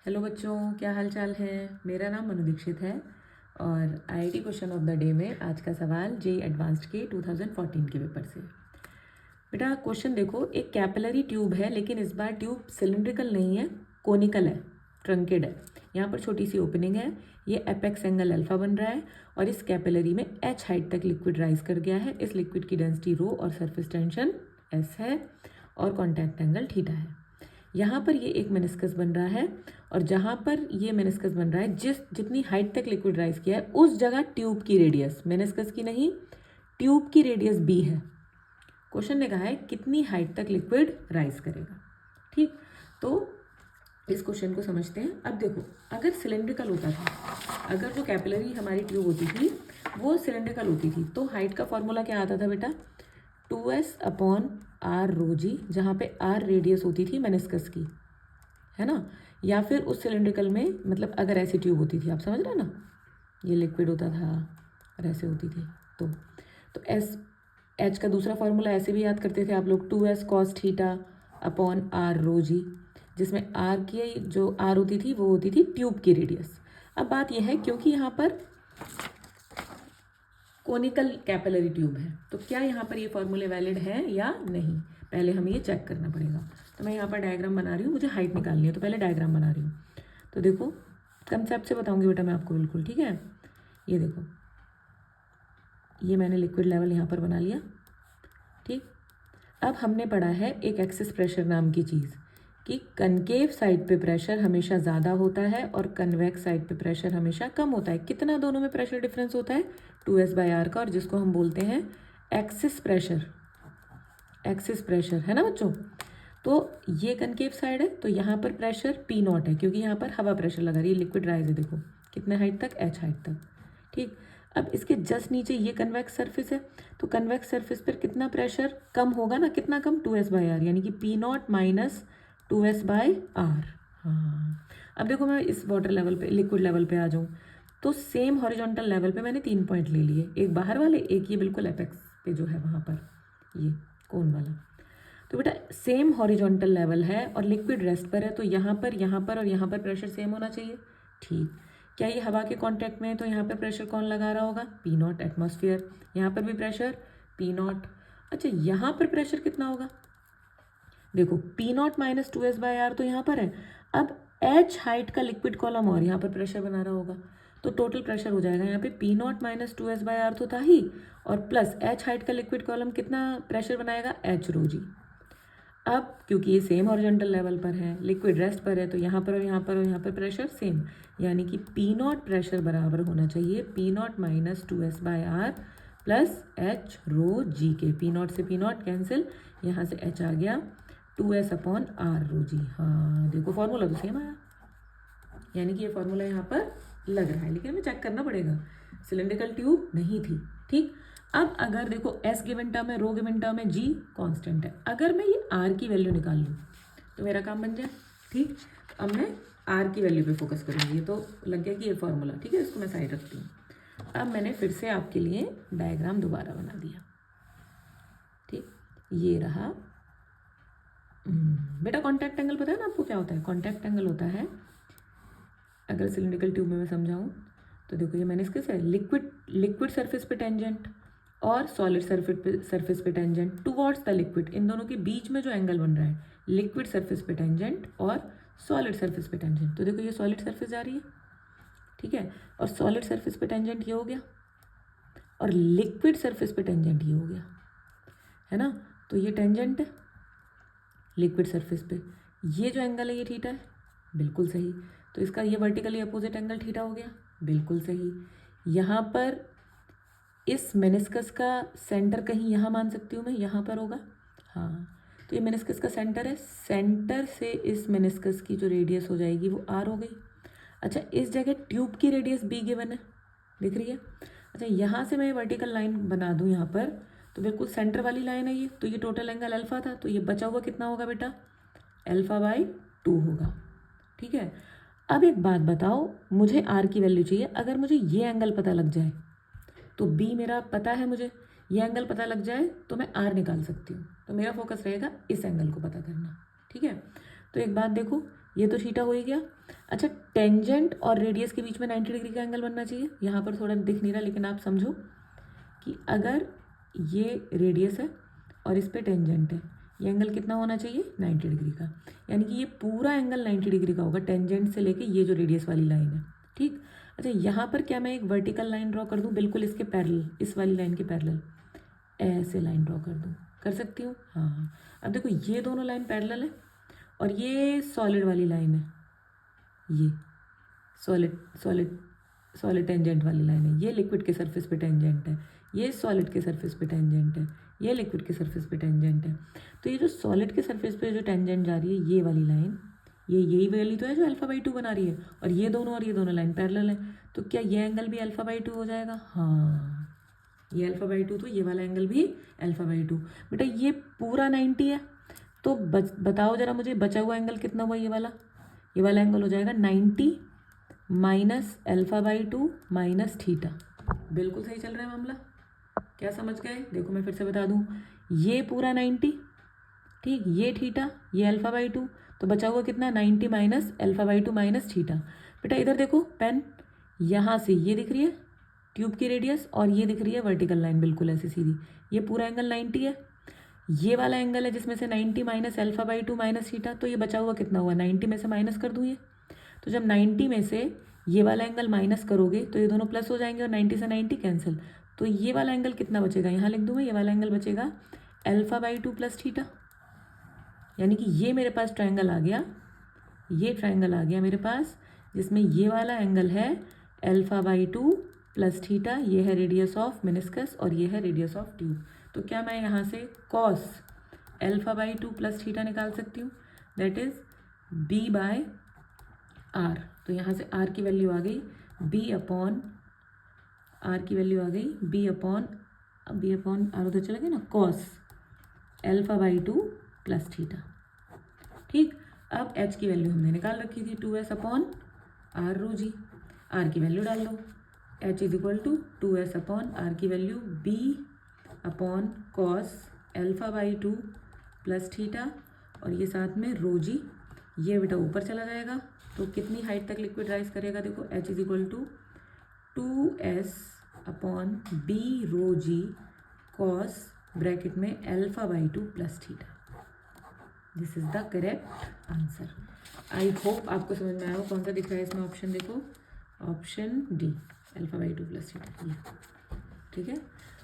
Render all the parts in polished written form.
Hello बच्चों, क्या हाल चाल है। मेरा नाम मनु दीक्षित है और IIT question of the day में आज का सवाल जेईई एडवांस्ड के 2014 के पेपर से। बेटा क्वेश्चन देखो, एक कैपिलरी ट्यूब है लेकिन इस बार ट्यूब सिलिंड्रिकल नहीं है, कोनिकल है, ट्रंकेड है। यहाँ पर छोटी सी ओपनिंग है, ये एपेक्स एंगल अल्फा बन रहा है और इस कैपिलरी में h हाइट तक लिक्विड राइज कर गया है। इस लिक्विड की डेंसिटी रो और सरफेस टेंशन s है और कॉन्टैक्ट एंगल थीटा है। यहाँ पर ये एक मेनिस्कस बन रहा है और जहाँ पर ये मेनिस्कस बन रहा है, जितनी हाइट तक लिक्विड राइज किया है उस जगह ट्यूब की रेडियस, मेनिस्कस की नहीं, ट्यूब की रेडियस b है। क्वेश्चन ने कहा है कितनी हाइट तक लिक्विड राइज करेगा। ठीक, तो इस क्वेश्चन को समझते हैं। अब देखो, अगर सिलेंड्रिकल होता था, अगर जो कैपिलरी हमारी ट्यूब होती थी वो सिलेंड्रिकल होती थी तो हाइट का फॉर्मूला क्या आता था बेटा, 2s/r रो जी, जहाँ पे r रेडियस होती थी मेनिस्कस की, है ना। या फिर उस सिलेंड्रिकल में, मतलब अगर ऐसी ट्यूब होती थी, आप समझ रहे हैं ना, ये लिक्विड होता था और ऐसे होती थी तो एस एच का दूसरा फॉर्मूला ऐसे भी याद करते थे आप लोग, 2s cos θ/r रो जी, जिसमें r की जो r होती थी वो होती थी ट्यूब की रेडियस। अब बात यह है, क्योंकि यहाँ पर कोनिकल कैपिलरी ट्यूब है तो क्या यहाँ पर ये फॉर्मूले वैलिड है या नहीं, पहले हमें ये चेक करना पड़ेगा। तो मैं यहाँ पर डायग्राम बना रही हूँ, मुझे हाइट निकालनी है तो पहले डायग्राम बना रही हूँ। तो देखो, कंसेप्ट से बताऊँगी बेटा मैं आपको, बिल्कुल ठीक है। ये देखो, ये मैंने लिक्विड लेवल यहाँ पर बना लिया। ठीक, अब हमने पढ़ा है एक एक्सिस प्रेशर नाम की चीज़, कि कनकेव साइड पे प्रेशर हमेशा ज़्यादा होता है और कन्वेक्स साइड पे प्रेशर हमेशा कम होता है। कितना दोनों में प्रेशर डिफरेंस होता है, 2s/r का, और जिसको हम बोलते हैं एक्सिस प्रेशर। एक्सिस प्रेशर है ना बच्चों। तो ये कनकेव साइड है तो यहाँ पर प्रेशर P0 है, क्योंकि यहाँ पर हवा प्रेशर लगा रही है, लिक्विड राइज है। देखो कितने हाइट तक, h हाइट तक। ठीक, अब इसके जस्ट नीचे ये कन्वेक्स सरफेस है तो कन्वेक्स सरफेस पर कितना प्रेशर कम होगा ना, कितना कम, 2s/r, यानी कि P0 - 2s/r। हाँ, अब देखो मैं इस वाटर लेवल पे, लिक्विड लेवल पे आ जाऊँ तो सेम हॉरिजॉन्टल लेवल पे मैंने 3 पॉइंट ले लिए, एक बाहर वाले, एक ये बिल्कुल एपेक्स पे जो है वहाँ पर, ये कोन वाला। तो बेटा सेम हॉरिजॉन्टल लेवल है और लिक्विड रेस्ट पर है तो यहाँ पर और यहाँ पर प्रेशर सेम होना चाहिए। ठीक, क्या ये हवा के कांटेक्ट में है तो यहाँ पर प्रेशर कौन लगा रहा होगा, P0 एटमॉस्फेयर। यहाँ पर भी प्रेशर P0। अच्छा, यहाँ पर प्रेशर कितना होगा, देखो P0 - 2s/r तो यहाँ पर है। अब h हाइट का लिक्विड कॉलम और यहाँ पर प्रेशर बना रहा होगा तो टोटल प्रेशर हो जाएगा यहाँ पे P0 - 2s/r तो था ही, और प्लस h हाइट का लिक्विड कॉलम कितना प्रेशर बनाएगा, h रो जी। अब क्योंकि ये सेम हॉरिजॉन्टल लेवल पर है, लिक्विड रेस्ट पर है, तो यहाँ पर और यहाँ पर और यहाँ पर प्रेशर सेम, यानी कि P0 प्रेशर बराबर होना चाहिए P0 - 2s/r प्लस h रो जी के। P0 से P0 कैंसिल, यहाँ से h आ गया, 2s/r रो जी। हाँ देखो, फॉर्मूला तो सेम आया, यानी कि ये फॉर्मूला यहाँ पर लग रहा है, लेकिन हमें चेक करना पड़ेगा, सिलेंड्रिकल ट्यूब नहीं थी। ठीक, अब अगर देखो s गिवन टर्म है, रो गिवन टर्म है, g कांस्टेंट है, अगर मैं ये r की वैल्यू निकाल लूँ तो मेरा काम बन जाए। ठीक, अब मैं r की वैल्यू पे फोकस करूँगी, ये तो लग गया कि ये फॉर्मूला, ठीक है, इसको मैं साइड रखती हूँ। अब मैंने फिर से आपके लिए डायग्राम दोबारा बना दिया। ठीक, ये रहा। बेटा कॉन्टैक्ट एंगल पता है ना आपको क्या होता है, कॉन्टैक्ट एंगल होता है, अगर सिलिंड्रिकल ट्यूब में मैं समझाऊँ तो देखो, ये मेनिस्कस है, लिक्विड सरफेस पे टेंजेंट और सॉलिड सरफेस पे टेंजेंट टुवर्ड्स द लिक्विड, इन दोनों के बीच में जो एंगल बन रहा है, लिक्विड सरफेस पे टेंजेंट और सॉलिड सरफेस पे टेंजेंट। तो देखो ये सॉलिड सरफेस जा रही है, ठीक है, और सॉलिड सरफेस पे टेंजेंट ये हो गया, और लिक्विड सरफेस पे टेंजेंट ये हो गया, है ना। तो ये टेंजेंट है लिक्विड सरफेस पे, ये जो एंगल है ये थीटा है, बिल्कुल सही। तो इसका ये वर्टिकली अपोजिट एंगल थीटा हो गया, बिल्कुल सही। यहाँ पर इस मेनिस्कस का सेंटर कहीं यहाँ मान सकती हूँ मैं, यहाँ पर होगा, हाँ। तो ये मेनिस्कस का सेंटर है, सेंटर से इस मेनिस्कस की जो रेडियस हो जाएगी वो r हो गई। अच्छा, इस जगह ट्यूब की रेडियस b गिवन है, दिख रही है। अच्छा, यहाँ से मैं वर्टिकल लाइन बना दूँ यहाँ पर, तो बिल्कुल सेंटर वाली लाइन है ये, तो ये टोटल एंगल अल्फा था, तो ये बचा हुआ कितना होगा बेटा, α/2 होगा। ठीक है, अब एक बात बताओ, मुझे r की वैल्यू चाहिए, अगर मुझे ये एंगल पता लग जाए तो b मेरा पता है, मुझे ये एंगल पता लग जाए तो मैं r निकाल सकती हूँ, तो मेरा फोकस रहेगा इस एंगल को पता करना। ठीक है, तो एक बात देखो, ये तो थीटा हो ही गया। अच्छा, टेंजेंट और रेडियस के बीच में 90 डिग्री का एंगल बनना चाहिए। यहाँ पर थोड़ा दिख नहीं रहा, लेकिन आप समझो कि अगर ये रेडियस है और इस पे टेंजेंट है, ये एंगल कितना होना चाहिए? 90 डिग्री का। यानी कि ये पूरा एंगल 90 डिग्री का होगा टेंजेंट से लेके ये जो रेडियस वाली लाइन है, ठीक। अच्छा, यहाँ पर क्या मैं एक वर्टिकल लाइन ड्रॉ कर दूँ बिल्कुल इसके पैरेलल, इस वाली लाइन के पैरेलल ऐसे लाइन ड्रॉ कर दूँ? कर सकती हूँ, हाँ। अब देखो ये दोनों लाइन पैरेलल है और ये सॉलिड वाली लाइन है, ये सॉलिड सॉलिड सॉलिड टेंजेंट वाली लाइन है। ये लिक्विड के सरफेस पे टेंजेंट है, ये सॉलिड के सरफेस पे टेंजेंट है, ये लिक्विड के सरफेस पे टेंजेंट है। तो ये जो सॉलिड के सरफेस पे जो टेंजेंट जा रही है, ये वाली लाइन, ये यही वाली तो है जो α/2 बना रही है, और ये दोनों लाइन पैरेलल है। तो क्या ये एंगल भी α/2 हो जाएगा? हाँ, ये α/2, तो ये वाला एंगल भी α/2। बेटा ये पूरा 90 है, तो बताओ जरा मुझे बचा हुआ एंगल कितना हुआ? ये वाला एंगल हो जाएगा 90 माइनस α/2 माइनस थीटा। बिल्कुल सही चल रहा है मामला, क्या समझ गए? देखो मैं फिर से बता दूं, ये पूरा 90, ठीक, ये थीटा, ये α/2, तो बचा हुआ कितना? 90 माइनस α/2 माइनस थीटा। बेटा इधर देखो पेन, यहाँ से ये दिख रही है ट्यूब की रेडियस और ये दिख रही है वर्टिकल लाइन बिल्कुल ऐसे सीधी। ये पूरा एंगल 90 है, ये वाला एंगल है जिसमें से 90 माइनस α/2 माइनस थीटा, तो ये बचा हुआ कितना हुआ? 90 में से माइनस कर दूँ ये, तो जब 90 में से ये वाला एंगल माइनस करोगे तो ये दोनों प्लस हो जाएंगे और 90 से 90 कैंसिल, तो ये वाला एंगल कितना बचेगा? यहाँ लिख दूँ मैं, ये वाला एंगल बचेगा α/2 प्लस थीटा। यानी कि ये मेरे पास ट्रायंगल आ गया, ये ट्रायंगल आ गया मेरे पास, जिसमें ये वाला एंगल है α/2 प्लस थीटा, ये है रेडियस ऑफ मेनिस्कस और ये है रेडियस ऑफ ट्यूब। तो क्या मैं यहाँ से कॉस α/2 प्लस थीटा निकाल सकती हूँ? That is b/r। तो यहाँ से r की वैल्यू आ गई r की वैल्यू आ गई b/r उधर चला गया ना, कॉस α/2 प्लस थीटा, ठीक। अब h की वैल्यू हमने निकाल रखी थी 2s/r रो जी, r की वैल्यू डाल दो, h is equal to 2s/r की वैल्यू b/cos α/2 प्लस थीटा, और ये साथ में रो जी, ये बेटा ऊपर चला जाएगा, तो कितनी हाइट तक लिक्विड राइज करेगा? देखो h is equal to 2s/b rho g cos bracket में α/2 plus theta. This is the correct answer. I hope आपको समझ में आया हो। कौन सा दिख रहा है इसमें ऑप्शन? देखो ऑप्शन डी, α/2 प्लस थीटा, ठीक है।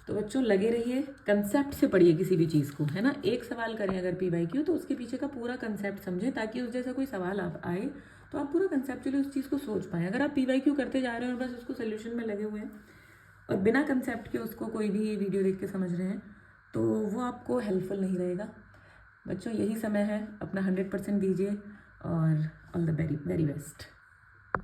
तो बच्चों लगे रहिए, कंसेप्ट से पढ़िए किसी भी चीज़ को, है ना। एक सवाल करें अगर PYQ तो उसके पीछे का पूरा कंसेप्ट समझें, ताकि उस जैसा कोई सवाल आप आए तो आप पूरा कंसेप्चुअली उस चीज़ को सोच पाएँ। अगर आप PYQ करते जा रहे हैं और बस उसको सोल्यूशन में लगे हुए हैं और बिना कंसेप्ट के उसको कोई भी वीडियो देख के समझ रहे हैं, तो वो आपको हेल्पफुल नहीं रहेगा। बच्चों यही समय है, अपना 100% दीजिए और all the very very best.